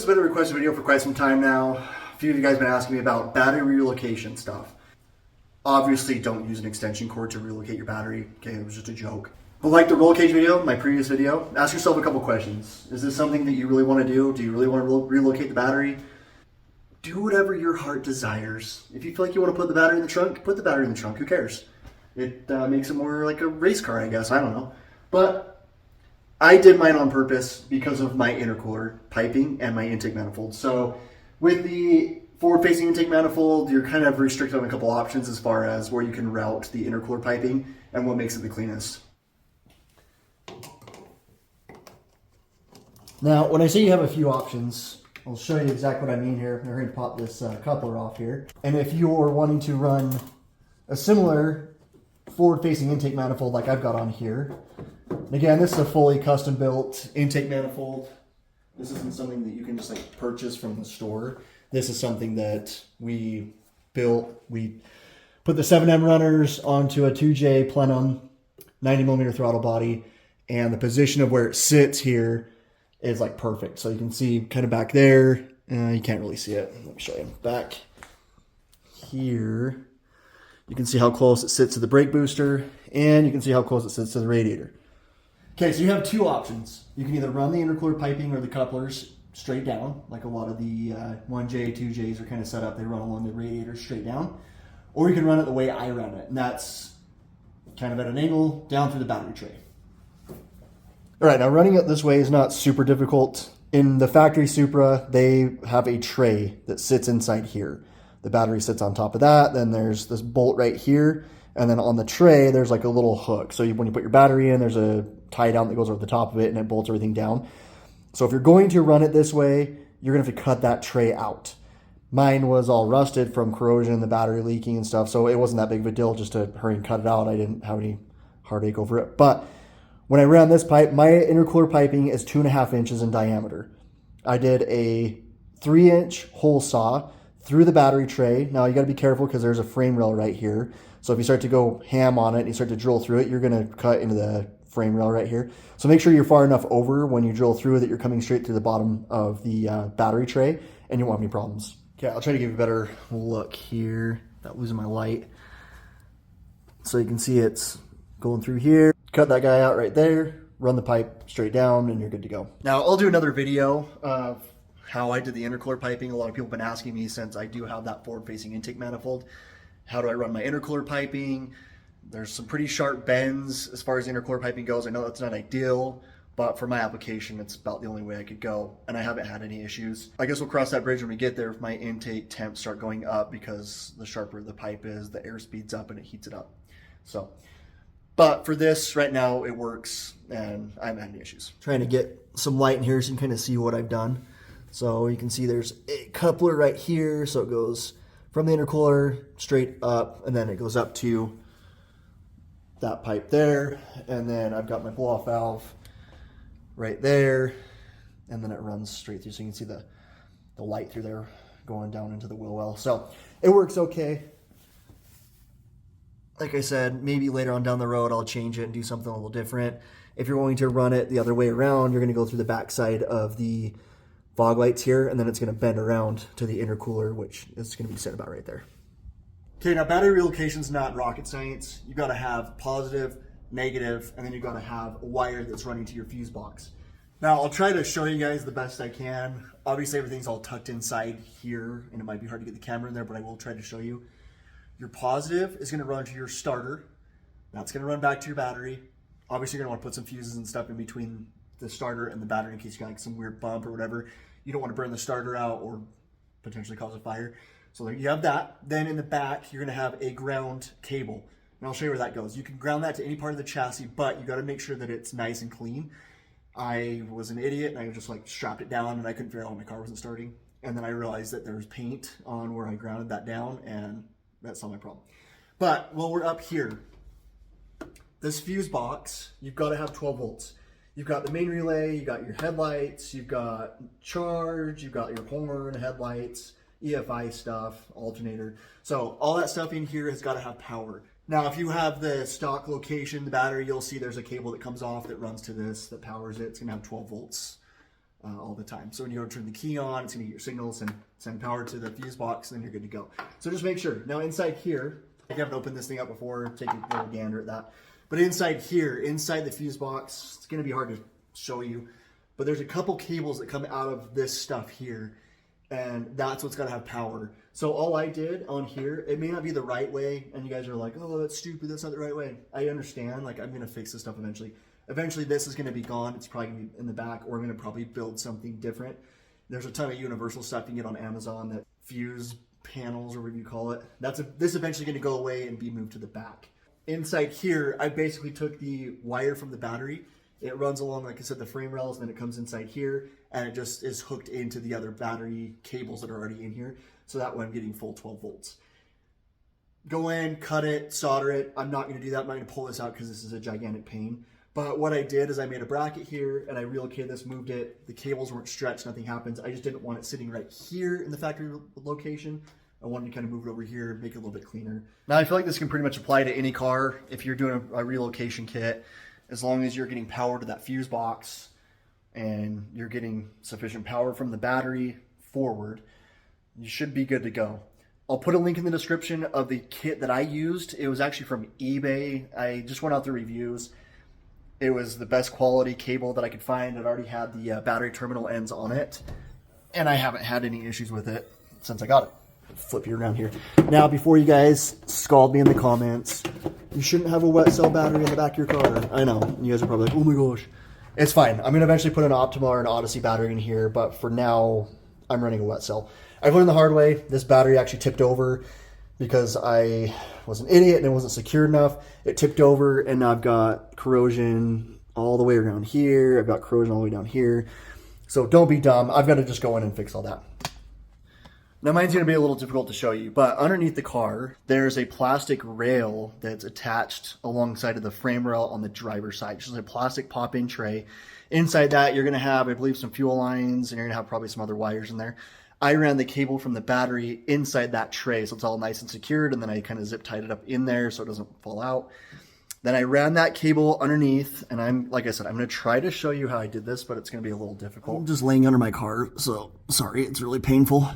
has been a requested video for quite some time now. A few of you guys have been asking me about battery relocation stuff. Obviously, don't use an extension cord to relocate your battery. Okay, it was just a joke. But like the relocation video, my previous video, ask yourself a couple questions. Is this something that you really want to do? Do you really want to relocate the battery? Do whatever your heart desires. If you feel like you want to put the battery in the trunk, put the battery in the trunk. Who cares? It makes it more like a race car, I guess. I don't know. But I did mine on purpose because of my intercooler piping and my intake manifold. So with the forward-facing intake manifold, you're kind of restricted on a couple options as far as where you can route the intercooler piping and what makes it the cleanest. Now, when I say you have a few options, I'll show you exactly what I mean here. I'm going to pop this coupler off here. And if you're wanting to run a similar forward-facing intake manifold like I've got on here, and again, this is a fully custom-built intake manifold. This isn't something that you can just like purchase from the store. This is something that we built. We put the 7M runners onto a 2J plenum, 90mm throttle body, and the position of where it sits here is like perfect. So you can see kind of back there. You can't really see it. Let me show you. Back here, you can see how close it sits to the brake booster, and you can see how close it sits to the radiator. Okay, so you have two options. You can either run the intercooler piping or the couplers straight down, like a lot of the 1J, 2Js are kind of set up. They run along the radiator straight down. Or you can run it the way I run it, and that's kind of at an angle down through the battery tray. All right, now running it this way is not super difficult. In the factory Supra, they have a tray that sits inside here. The battery sits on top of that. Then there's this bolt right here. And then on the tray, there's like a little hook. So when you put your battery in, there's a tie down that goes over the top of it and it bolts everything down. So if you're going to run it this way, you're gonna have to cut that tray out. Mine was all rusted from corrosion, the battery leaking and stuff. So it wasn't that big of a deal just to hurry and cut it out. I didn't have any heartache over it. But when I ran this pipe, my intercooler piping is 2.5 inches in diameter. I did a 3-inch hole saw through the battery tray. Now you gotta be careful because there's a frame rail right here. So if you start to go ham on it and you start to drill through it, you're gonna cut into the frame rail right here. So make sure you're far enough over when you drill through that you're coming straight to the bottom of the battery tray and you won't have any problems. Okay, I'll try to give you a better look here without losing my light. So you can see it's going through here. Cut that guy out right there, run the pipe straight down, and you're good to go. Now, I'll do another video of how I did the intercooler piping. A lot of people have been asking me since I do have that forward-facing intake manifold. How do I run my intercooler piping? There's some pretty sharp bends as far as intercooler piping goes. I know that's not ideal, but for my application, it's about the only way I could go, and I haven't had any issues. I guess we'll cross that bridge when we get there if my intake temps start going up, because the sharper the pipe is, the air speeds up and it heats it up. So, but for this, right now, it works, and I haven't had any issues. Trying to get some light in here so you can kind of see what I've done. So you can see there's a coupler right here, so it goes from the intercooler straight up, and then it goes up to that pipe there, and then I've got my blow-off valve right there, and then it runs straight through, so you can see the light through there going down into the wheel well. So it works okay. Like I said, maybe later on down the road I'll change it and do something a little different. If you're going to run it the other way around, you're going to go through the back side of the fog lights here, and then it's going to bend around to the intercooler, which is going to be set about right there. Okay, now battery relocation is not rocket science. You've got to have positive, negative, and then you've got to have a wire that's running to your fuse box. Now, I'll try to show you guys the best I can. Obviously, everything's all tucked inside here, and it might be hard to get the camera in there, but I will try to show you. Your positive is going to run to your starter. That's going to run back to your battery. Obviously, you're going to want to put some fuses and stuff in between the starter and the battery in case you got like some weird bump or whatever. You don't want to burn the starter out or potentially cause a fire. So there you have that. Then in the back, you're going to have a ground cable. And I'll show you where that goes. You can ground that to any part of the chassis, but you got to make sure that it's nice and clean. I was an idiot and I just like strapped it down and I couldn't figure out why my car wasn't starting. And then I realized that there was paint on where I grounded that down, and that's not my problem. But while we're up here, this fuse box, you've got to have 12 volts. You've got the main relay, you've got your headlights, you've got charge, you've got your horn, headlights, EFI stuff, alternator. So all that stuff in here has got to have power. Now, if you have the stock location, the battery, you'll see there's a cable that comes off that runs to this, that powers it. It's going to have 12 volts all the time. So when you go to turn the key on, it's going to get your signals and send power to the fuse box, and then you're good to go. So just make sure. Now inside here, I haven't opened this thing up before, take a little gander at that. But inside here, inside the fuse box, it's going to be hard to show you, but there's a couple cables that come out of this stuff here, and that's what's got to have power. So all I did on here, it may not be the right way, and you guys are like, oh, that's stupid, that's not the right way. I understand, like, I'm going to fix this stuff eventually. Eventually this is going to be gone. It's probably going to be in the back, or I'm going to probably build something different. There's a ton of universal stuff you can get on Amazon, that fuse panels or whatever you call it. This eventually going to go away and be moved to the back. Inside here, I basically took the wire from the battery. It runs along, like I said, the frame rails, and then it comes inside here, and it just is hooked into the other battery cables that are already in here. So that way I'm getting full 12 volts. Go in, cut it, solder it. I'm not going to do that. I'm not going to pull this out because this is a gigantic pain. But what I did is I made a bracket here, and I relocated this, moved it. The cables weren't stretched, nothing happens. I just didn't want it sitting right here in the factory location. I wanted to kind of move it over here, make it a little bit cleaner. Now I feel like this can pretty much apply to any car if you're doing a relocation kit. As long as you're getting power to that fuse box and you're getting sufficient power from the battery forward, you should be good to go. I'll put a link in the description of the kit that I used. It was actually from eBay. I just went out the reviews. It was the best quality cable that I could find. It already had the battery terminal ends on it, and I haven't had any issues with it since I got it. Flip you around here. Now, before you guys scald me in the comments, you shouldn't have a wet cell battery in the back of your car. I know. You guys are probably like, oh my gosh. It's fine. I'm going to eventually put an Optima or an Odyssey battery in here, but for now, I'm running a wet cell. I've learned the hard way. This battery actually tipped over because I was an idiot and it wasn't secured enough. It tipped over, and now I've got corrosion all the way around here. I've got corrosion all the way down here. So don't be dumb. I've got to just go in and fix all that. Now mine's going to be a little difficult to show you, but underneath the car, there's a plastic rail that's attached alongside of the frame rail on the driver's side. It's just a plastic pop-in tray. Inside that, you're going to have, I believe, some fuel lines, and you're going to have probably some other wires in there. I ran the cable from the battery inside that tray, so it's all nice and secured, and then I kind of zip tied it up in there so it doesn't fall out. Then I ran that cable underneath, and like I said, I'm going to try to show you how I did this, but it's going to be a little difficult. I'm just laying under my car, so sorry, it's really painful.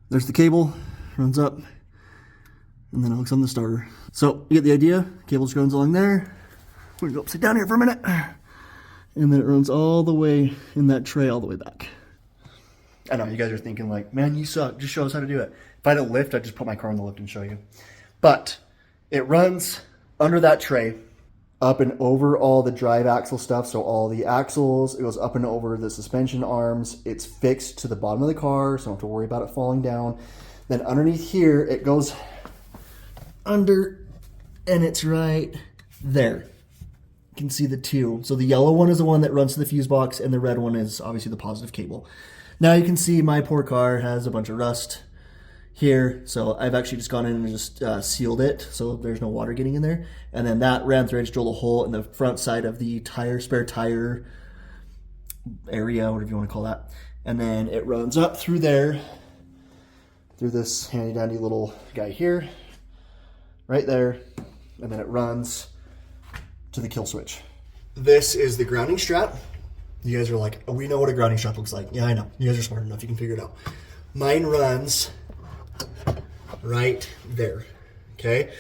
There's the cable, runs up, and then it hooks on the starter. So you get the idea. Cable just runs along there. We're gonna go upside down here for a minute. And then it runs all the way in that tray all the way back. I know, you guys are thinking like, man, you suck. Just show us how to do it. If I had a lift, I'd just put my car on the lift and show you. But it runs under that tray, up and over all the drive axle stuff. So all the axles, it goes up and over the suspension arms. It's fixed to the bottom of the car, so I don't have to worry about it falling down. Then underneath here, it goes under, and it's right there. You can see the two. So the yellow one is the one that runs to the fuse box, and the red one is obviously the positive cable. Now you can see my poor car has a bunch of rust here, so I've actually just gone in and just sealed it so there's no water getting in there. And then that ran through, I just drilled a hole in the front side of the spare tire area, whatever you want to call that. And then it runs up through there, through this handy dandy little guy here, right there, and then it runs to the kill switch. This is the grounding strap. You guys are like, oh, we know what a grounding strap looks like. Yeah, I know. You guys are smart enough. You can figure it out. Mine runs right there. Okay,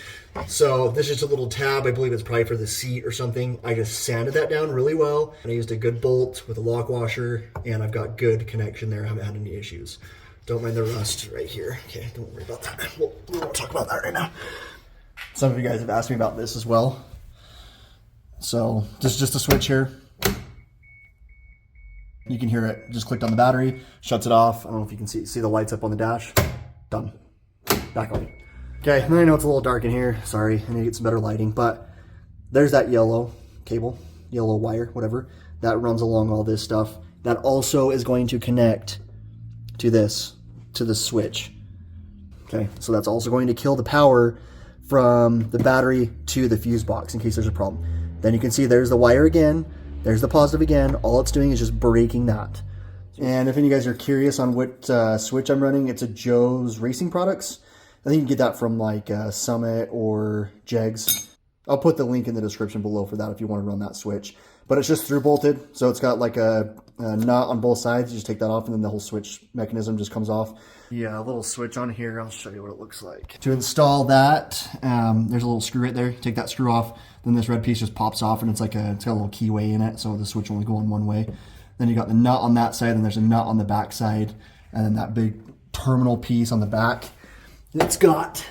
so this is a little tab. I believe it's probably for the seat or something. I just sanded that down really well, and I used a good bolt with a lock washer, and I've got good connection there. I haven't had any issues. Don't mind the rust right here. Okay, don't worry about that. We won't talk about that right now. Some of you guys have asked me about this as well. So just a switch here. You can hear it. Just clicked on the battery, shuts it off. I don't know if you can see the lights up on the dash. Done. Back on. Okay, I know it's a little dark in here. Sorry, I need to get some better lighting. But there's that yellow cable, yellow wire, whatever. That runs along all this stuff. That also is going to connect to this, to the switch. Okay, so that's also going to kill the power from the battery to the fuse box in case there's a problem. Then you can see there's the wire again. There's the positive again. All it's doing is just breaking that. And if any of you guys are curious on what switch I'm running, it's a Joe's Racing Products. I think you can get that from like Summit or Jegs. I'll put the link in the description below for that if you want to run that switch. But it's just through bolted, so it's got like a nut on both sides. You just take that off, and then the whole switch mechanism just comes off. Yeah, a little switch on here. I'll show you what it looks like. To install that, there's a little screw right there. Take that screw off, then this red piece just pops off, and it's got a little keyway in it, so the switch only going one way. Then you got the nut on that side, and there's a nut on the back side, and then that big terminal piece on the back. It's got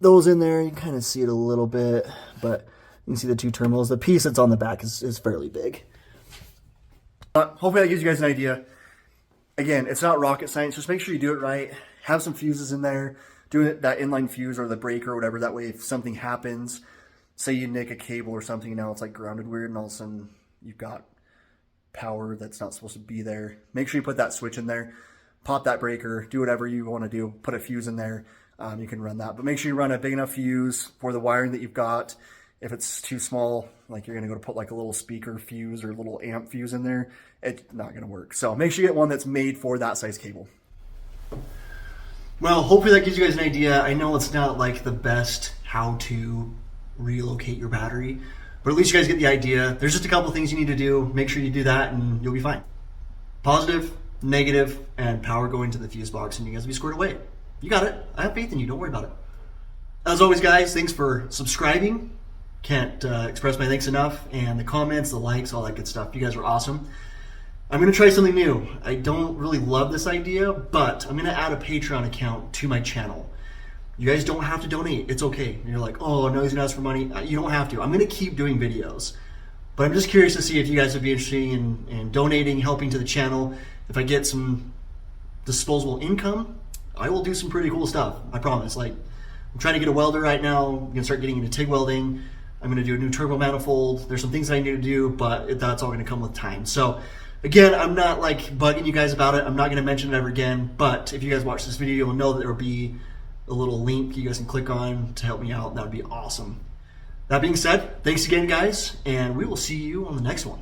those in there. You can kind of see it a little bit, but you can see the two terminals. The piece that's on the back is fairly big. Hopefully that gives you guys an idea. Again, it's not rocket science. Just make sure you do it right. Have some fuses in there. Do it that inline fuse or the breaker or whatever. That way, if something happens, say you nick a cable or something, now it's like grounded weird, and all of a sudden you've got power that's not supposed to be there. Make sure you put that switch in there. Pop that breaker. Do whatever you want to do. Put a fuse in there. You can run that. But make sure you run a big enough fuse for the wiring that you've got. If it's too small, like you're going to go to put like a little speaker fuse or a little amp fuse in there, it's not going to work. So make sure you get one that's made for that size cable. Well, hopefully that gives you guys an idea. I know it's not like the best how to relocate your battery, but at least you guys get the idea. There's just a couple things you need to do. Make sure you do that and you'll be fine. Positive, negative, and power going to the fuse box, and you guys will be squared away. You got it. I have faith in you. Don't worry about it. As always, guys, thanks for subscribing. Can't express my thanks enough. And the comments, the likes, all that good stuff. You guys are awesome. I'm going to try something new. I don't really love this idea, but I'm going to add a Patreon account to my channel. You guys don't have to donate. It's okay. And you're like, oh, no, he's going to ask for money. You don't have to. I'm going to keep doing videos. But I'm just curious to see if you guys would be interested in donating, helping to the channel. If I get some disposable income, I will do some pretty cool stuff. I promise. Like, I'm trying to get a welder right now. I'm going to start getting into TIG welding. I'm going to do a new turbo manifold. There's some things that I need to do, but that's all going to come with time. So again, I'm not like bugging you guys about it. I'm not going to mention it ever again, but if you guys watch this video, you'll know that there will be a little link you guys can click on to help me out. That would be awesome. That being said, thanks again, guys, and we will see you on the next one.